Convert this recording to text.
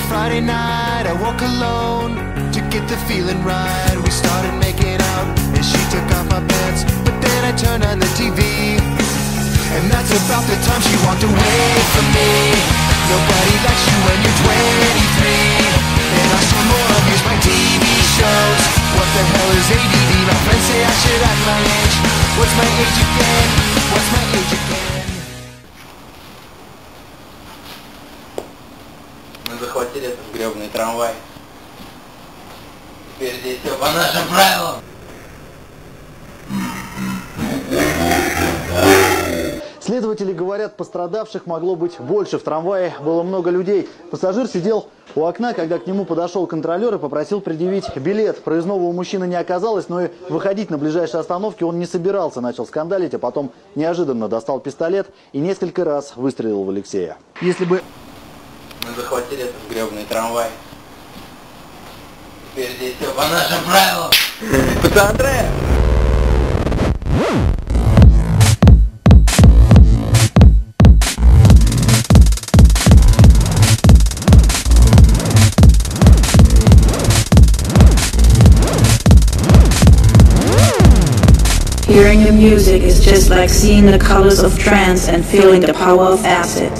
Friday night, I woke alone to get the feeling right. We started making out and she took off my pants, but then I turned on the TV, and that's about the time she walked away from me. Nobody likes you when you're 23, and I saw more of use my TV shows. What the hell is ADD? My friends say I should act my age. What's my age again? What's my age again? Мы захватили этот гребаный трамвай. Теперь здесь все по нашим правилам. Следователи говорят, пострадавших могло быть больше. В трамвае было много людей. Пассажир сидел у окна, когда к нему подошел контролер и попросил предъявить билет. Проездного у мужчины не оказалось, но и выходить на ближайшей остановке он не собирался. Начал скандалить, а потом неожиданно достал пистолет и несколько раз выстрелил в Алексея. Если бы... Мы захватили этот гребаный трамвай. Теперь здесь все по нашим правилам. Пацаны! Hearing the music is just like seeing the colors of trance and feeling the power of acid.